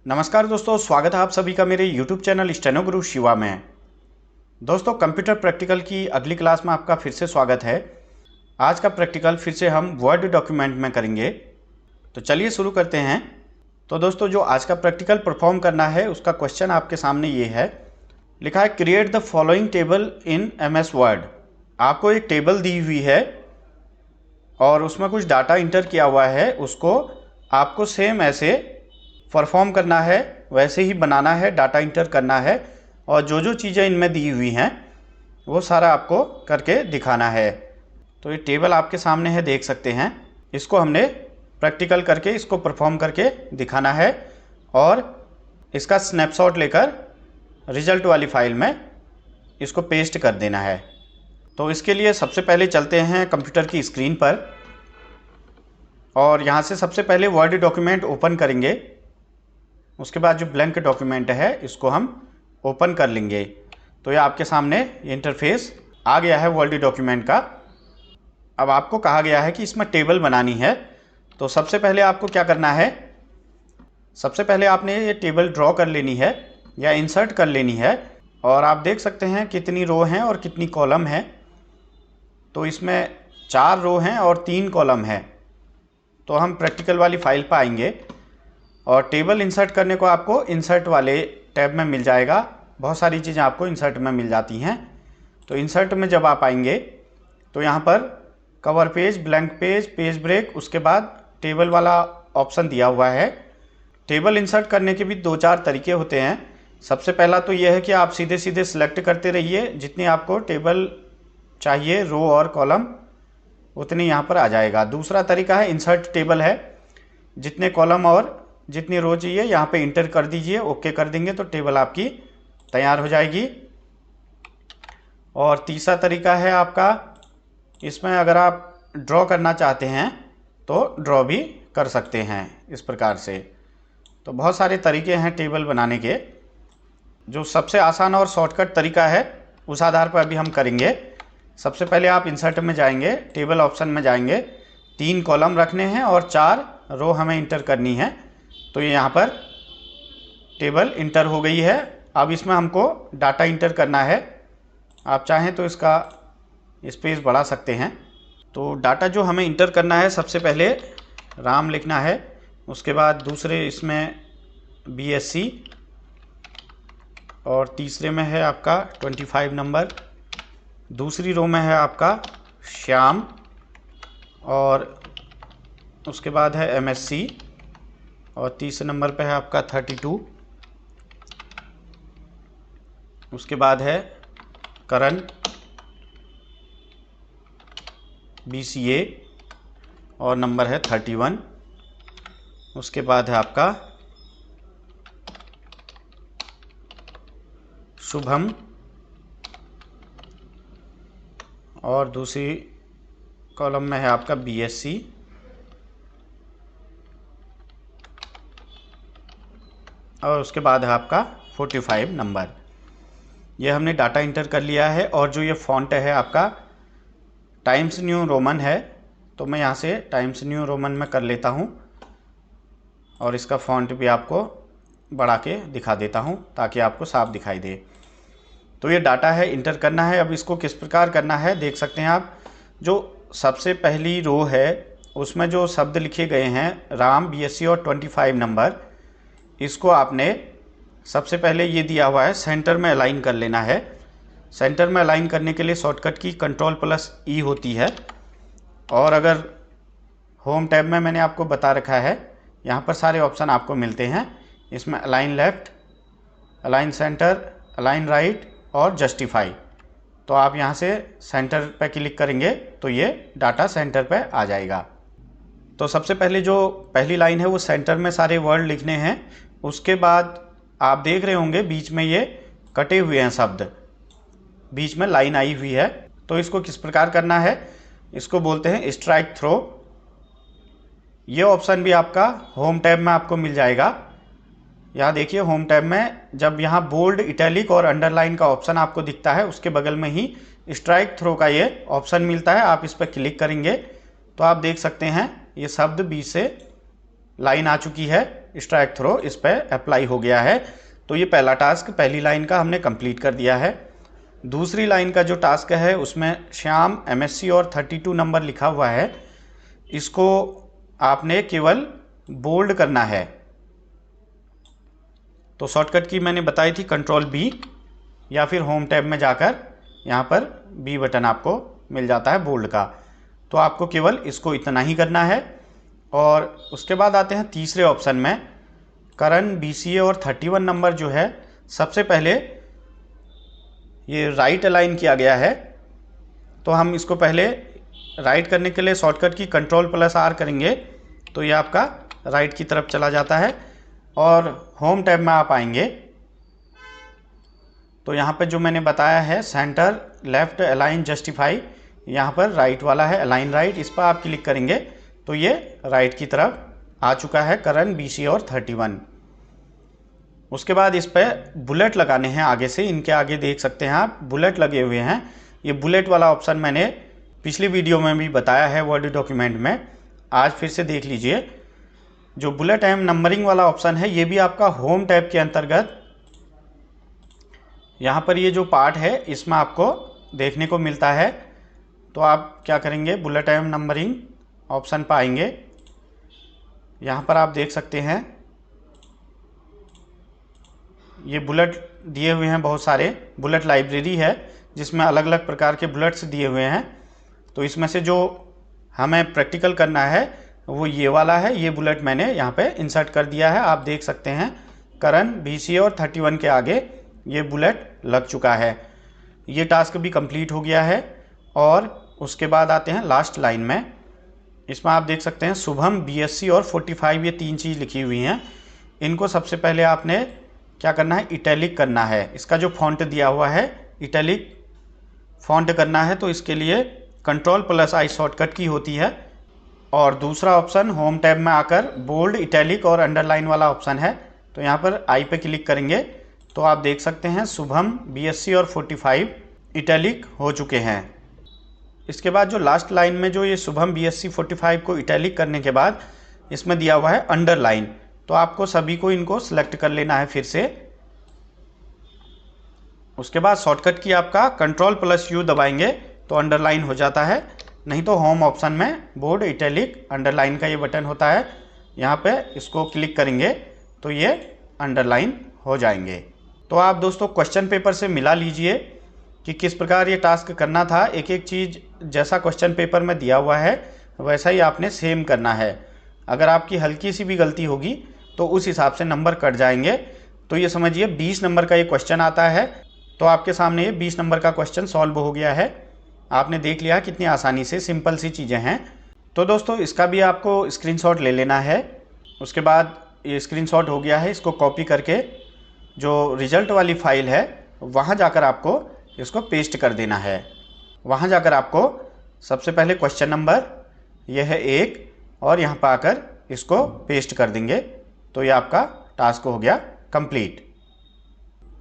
नमस्कार दोस्तों, स्वागत है आप सभी का मेरे YouTube चैनल स्टेनो गुरु शिवा में। दोस्तों, कंप्यूटर प्रैक्टिकल की अगली क्लास में आपका फिर से स्वागत है। आज का प्रैक्टिकल फिर से हम वर्ड डॉक्यूमेंट में करेंगे, तो चलिए शुरू करते हैं। तो दोस्तों, जो आज का प्रैक्टिकल परफॉर्म करना है उसका क्वेश्चन आपके सामने ये है। लिखा है create the following table in MS word. आपको एक टेबल दी हुई है और उसमें कुछ डाटा इंटर किया हुआ है, उसको आपको सेम ऐसे परफॉर्म करना है, वैसे ही बनाना है, डाटा इंटर करना है और जो जो चीज़ें इनमें दी हुई हैं वो सारा आपको करके दिखाना है। तो ये टेबल आपके सामने है, देख सकते हैं। इसको हमने प्रैक्टिकल करके इसको परफॉर्म करके दिखाना है और इसका स्नैपशॉट लेकर रिजल्ट वाली फाइल में इसको पेस्ट कर देना है। तो इसके लिए सबसे पहले चलते हैं कंप्यूटर की स्क्रीन पर और यहाँ से सबसे पहले वर्ड डॉक्यूमेंट ओपन करेंगे। उसके बाद जो ब्लैंक डॉक्यूमेंट है इसको हम ओपन कर लेंगे। तो ये आपके सामने इंटरफेस आ गया है वर्ड डॉक्यूमेंट का। अब आपको कहा गया है कि इसमें टेबल बनानी है। तो सबसे पहले आपको क्या करना है, सबसे पहले आपने ये टेबल ड्रॉ कर लेनी है या इंसर्ट कर लेनी है। और आप देख सकते हैं कितनी रो हैं और कितनी कॉलम है। तो इसमें 4 रो हैं और 3 कॉलम है। तो हम प्रैक्टिकल वाली फाइल पर आएंगे और टेबल इंसर्ट करने को आपको इंसर्ट वाले टैब में मिल जाएगा। बहुत सारी चीज़ें आपको इंसर्ट में मिल जाती हैं। तो इंसर्ट में जब आप आएंगे तो यहाँ पर cover page, blank page, page break, उसके बाद टेबल वाला ऑप्शन दिया हुआ है। टेबल इंसर्ट करने के भी 2-4 तरीके होते हैं। सबसे पहला तो यह है कि आप सीधे सीधे सिलेक्ट करते रहिए, जितनी आपको टेबल चाहिए, रो और कॉलम, उतनी यहाँ पर आ जाएगा। दूसरा तरीका है इंसर्ट टेबल है, जितने कॉलम और जितनी रो चाहिए यहाँ पे इंटर कर दीजिए, ओके कर देंगे तो टेबल आपकी तैयार हो जाएगी। और तीसरा तरीका है आपका, इसमें अगर आप ड्रॉ करना चाहते हैं तो ड्रॉ भी कर सकते हैं इस प्रकार से। तो बहुत सारे तरीके हैं टेबल बनाने के। जो सबसे आसान और शॉर्टकट तरीका है उस आधार पर अभी हम करेंगे। सबसे पहले आप इंसर्ट में जाएंगे, टेबल ऑप्शन में जाएंगे, 3 कॉलम रखने हैं और 4 रो हमें इंटर करनी है। तो ये यहाँ पर टेबल इंटर हो गई है। अब इसमें हमको डाटा इंटर करना है। आप चाहें तो इसका स्पेस बढ़ा सकते हैं। तो डाटा जो हमें इंटर करना है, सबसे पहले राम लिखना है, उसके बाद दूसरे इसमें BSc और तीसरे में है आपका 25 नंबर, दूसरी रो में है आपका श्याम और उसके बाद है MSc और तीसरे नंबर पे है आपका 32, उसके बाद है करण BCA और नंबर है 31, उसके बाद है आपका शुभम और दूसरी कॉलम में है आपका BSc और उसके बाद है आपका 45 नंबर। ये हमने डाटा इंटर कर लिया है। और जो ये फ़ॉन्ट है आपका टाइम्स न्यू रोमन है, तो मैं यहाँ से टाइम्स न्यू रोमन में कर लेता हूँ और इसका फ़ॉन्ट भी आपको बढ़ा के दिखा देता हूँ ताकि आपको साफ दिखाई दे। तो ये डाटा है, इंटर करना है। अब इसको किस प्रकार करना है देख सकते हैं आप। जो सबसे पहली रो है उसमें जो शब्द लिखे गए हैं राम, BSc और 25 नंबर, इसको आपने सबसे पहले ये दिया हुआ है सेंटर में अलाइन कर लेना है। सेंटर में अलाइन करने के लिए शॉर्टकट की Ctrl+E होती है। और अगर होम टैब में मैंने आपको बता रखा है, यहाँ पर सारे ऑप्शन आपको मिलते हैं। इसमें align left, align centre, align right और जस्टिफाई। तो आप यहाँ से सेंटर पर क्लिक करेंगे तो ये डाटा सेंटर पर आ जाएगा। तो सबसे पहले जो पहली लाइन है वो सेंटर में सारे वर्ड लिखने हैं। उसके बाद आप देख रहे होंगे बीच में ये कटे हुए हैं शब्द, बीच में लाइन आई हुई है। तो इसको किस प्रकार करना है, इसको बोलते हैं स्ट्राइक थ्रो। ये ऑप्शन भी आपका होम टैब में आपको मिल जाएगा। यहाँ देखिए होम टैब में जब यहाँ बोल्ड, इटैलिक और अंडरलाइन का ऑप्शन आपको दिखता है, उसके बगल में ही स्ट्राइक थ्रो का ये ऑप्शन मिलता है। आप इस पर क्लिक करेंगे तो आप देख सकते हैं ये शब्द बीच से लाइन आ चुकी है, स्ट्राइक थ्रो इस पर अप्लाई हो गया है। तो ये पहला टास्क, पहली लाइन का हमने कंप्लीट कर दिया है। दूसरी लाइन का जो टास्क है उसमें श्याम MSc और 32 नंबर लिखा हुआ है, इसको आपने केवल बोल्ड करना है। तो शॉर्टकट की मैंने बताई थी Ctrl+B या फिर होम टैब में जाकर यहाँ पर B बटन आपको मिल जाता है बोल्ड का। तो आपको केवल इसको इतना ही करना है। और उसके बाद आते हैं तीसरे ऑप्शन में, करण BCA और 31 नंबर जो है, सबसे पहले ये राइट अलाइन किया गया है। तो हम इसको पहले राइट करने के लिए शॉर्टकट की Ctrl+R करेंगे तो ये आपका राइट की तरफ चला जाता है। और होम टैब में आप आएंगे तो यहाँ पे जो मैंने बताया है सेंटर लेफ्ट अलाइन जस्टिफाई, यहाँ पर राइट वाला है अलाइन राइट, इस पर आप क्लिक करेंगे तो ये राइट की तरफ आ चुका है करण BCA और 31। उसके बाद इस पर बुलेट लगाने हैं आगे से, इनके आगे देख सकते हैं आप बुलेट लगे हुए हैं। ये बुलेट वाला ऑप्शन मैंने पिछली वीडियो में भी बताया है वर्ड डॉक्यूमेंट में, आज फिर से देख लीजिए। जो बुलेट एंड नंबरिंग वाला ऑप्शन है ये भी आपका होम टैब के अंतर्गत, यहाँ पर ये जो पार्ट है इसमें आपको देखने को मिलता है। तो आप क्या करेंगे, बुलेट एंड नंबरिंग ऑप्शन पर आएंगे, यहाँ पर आप देख सकते हैं ये बुलेट दिए हुए हैं, बहुत सारे बुलेट लाइब्रेरी है जिसमें अलग अलग प्रकार के बुलेट्स दिए हुए हैं। तो इसमें से जो हमें प्रैक्टिकल करना है वो ये वाला है, ये बुलेट मैंने यहाँ पे इंसर्ट कर दिया है। आप देख सकते हैं करण BCA और 31 के आगे ये बुलेट लग चुका है। ये टास्क भी कंप्लीट हो गया है। और उसके बाद आते हैं लास्ट लाइन में, इसमें आप देख सकते हैं शुभम BSc और 45, ये 3 चीज़ लिखी हुई हैं। इनको सबसे पहले आपने क्या करना है, इटैलिक करना है। इसका जो फॉन्ट दिया हुआ है इटैलिक फॉन्ट करना है, तो इसके लिए Ctrl+I शॉर्टकट की होती है। और दूसरा ऑप्शन होम टैब में आकर बोल्ड, इटैलिक और अंडरलाइन वाला ऑप्शन है, तो यहाँ पर I पे क्लिक करेंगे तो आप देख सकते हैं शुभम BSc और 45 इटैलिक हो चुके हैं। इसके बाद जो लास्ट लाइन में जो ये शुभम BSc 45 को इटैलिक करने के बाद इसमें दिया हुआ है अंडरलाइन, तो आपको सभी को इनको सिलेक्ट कर लेना है फिर से। उसके बाद शॉर्टकट की आपका Ctrl+U दबाएंगे तो अंडरलाइन हो जाता है, नहीं तो होम ऑप्शन में बोल्ड, इटैलिक, अंडरलाइन का ये बटन होता है, यहाँ पे इसको क्लिक करेंगे तो ये अंडरलाइन हो जाएंगे। तो आप दोस्तों क्वेश्चन पेपर से मिला लीजिए कि किस प्रकार ये टास्क करना था। एक एक चीज़ जैसा क्वेश्चन पेपर में दिया हुआ है वैसा ही आपने सेम करना है। अगर आपकी हल्की सी भी गलती होगी तो उस हिसाब से नंबर कट जाएंगे। तो ये समझिए 20 नंबर का ये क्वेश्चन आता है, तो आपके सामने ये 20 नंबर का क्वेश्चन सॉल्व हो गया है। आपने देख लिया कितनी आसानी से, सिंपल सी चीज़ें हैं। तो दोस्तों इसका भी आपको स्क्रीनशॉट ले लेना है। उसके बाद ये स्क्रीनशॉट हो गया है, इसको कॉपी करके जो रिजल्ट वाली फाइल है वहाँ जाकर आपको इसको पेस्ट कर देना है। वहाँ जाकर आपको सबसे पहले क्वेश्चन नंबर यह है 1 और यहाँ पर आकर इसको पेस्ट कर देंगे तो ये आपका टास्क हो गया कंप्लीट।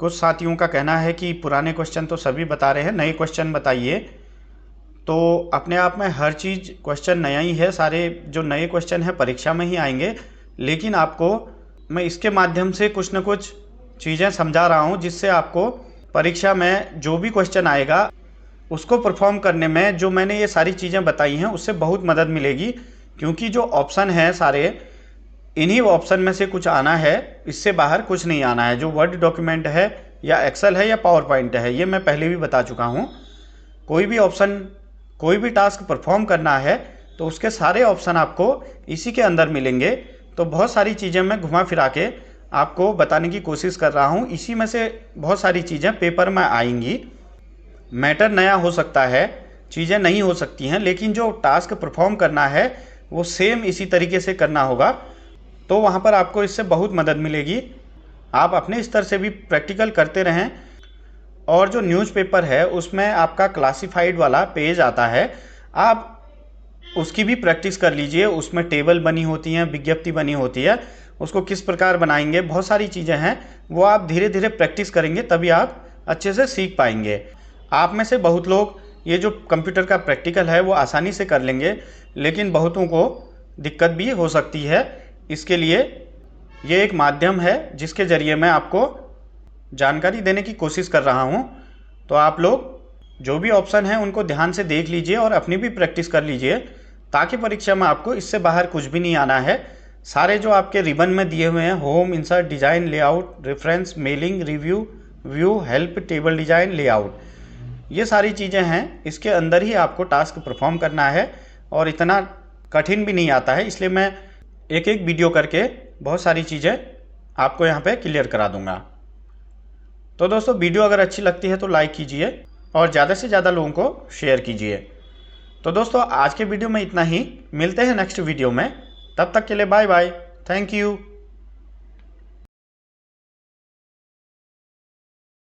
कुछ साथियों का कहना है कि पुराने क्वेश्चन तो सभी बता रहे हैं, नए क्वेश्चन बताइए। तो अपने आप में हर चीज़ क्वेश्चन नया ही है, सारे जो नए क्वेश्चन हैं परीक्षा में ही आएंगे, लेकिन आपको मैं इसके माध्यम से कुछ न कुछ चीज़ें समझा रहा हूँ जिससे आपको परीक्षा में जो भी क्वेश्चन आएगा उसको परफॉर्म करने में जो मैंने ये सारी चीज़ें बताई हैं उससे बहुत मदद मिलेगी। क्योंकि जो ऑप्शन है सारे, इन्हीं ऑप्शन में से कुछ आना है, इससे बाहर कुछ नहीं आना है। जो वर्ड डॉक्यूमेंट है या एक्सेल है या पावर पॉइंट है, ये मैं पहले भी बता चुका हूँ। कोई भी ऑप्शन, कोई भी टास्क परफॉर्म करना है तो उसके सारे ऑप्शन आपको इसी के अंदर मिलेंगे। तो बहुत सारी चीज़ें मैं घुमा फिरा के आपको बताने की कोशिश कर रहा हूँ। इसी में से बहुत सारी चीज़ें पेपर में आएंगी। मैटर नया हो सकता है, चीज़ें नहीं हो सकती हैं, लेकिन जो टास्क परफॉर्म करना है वो सेम इसी तरीके से करना होगा। तो वहाँ पर आपको इससे बहुत मदद मिलेगी। आप अपने स्तर से भी प्रैक्टिकल करते रहें। और जो न्यूज़पेपर है उसमें आपका क्लासिफाइड वाला पेज आता है, आप उसकी भी प्रैक्टिस कर लीजिए। उसमें टेबल बनी होती हैं, विज्ञप्ति बनी होती है, उसको किस प्रकार बनाएंगे, बहुत सारी चीज़ें हैं, वो आप धीरे धीरे प्रैक्टिस करेंगे तभी आप अच्छे से सीख पाएंगे। आप में से बहुत लोग ये जो कंप्यूटर का प्रैक्टिकल है वो आसानी से कर लेंगे, लेकिन बहुतों को दिक्कत भी हो सकती है। इसके लिए ये एक माध्यम है जिसके ज़रिए मैं आपको जानकारी देने की कोशिश कर रहा हूँ। तो आप लोग जो भी ऑप्शन है उनको ध्यान से देख लीजिए और अपनी भी प्रैक्टिस कर लीजिए, ताकि परीक्षा में आपको इससे बाहर कुछ भी नहीं आना है। सारे जो आपके रिबन में दिए हुए हैं, home, insert, design, layout, reference, mailing, review, view, help, table design, layout, ये सारी चीज़ें हैं। इसके अंदर ही आपको टास्क परफॉर्म करना है और इतना कठिन भी नहीं आता है, इसलिए मैं एक एक वीडियो करके बहुत सारी चीज़ें आपको यहाँ पे क्लियर करा दूंगा। तो दोस्तों, वीडियो अगर अच्छी लगती है तो लाइक कीजिए और ज़्यादा से ज़्यादा लोगों को शेयर कीजिए। तो दोस्तों, आज के वीडियो में इतना ही। मिलते हैं नेक्स्ट वीडियो में, तब तक के लिए बाय बाय, थैंक यू।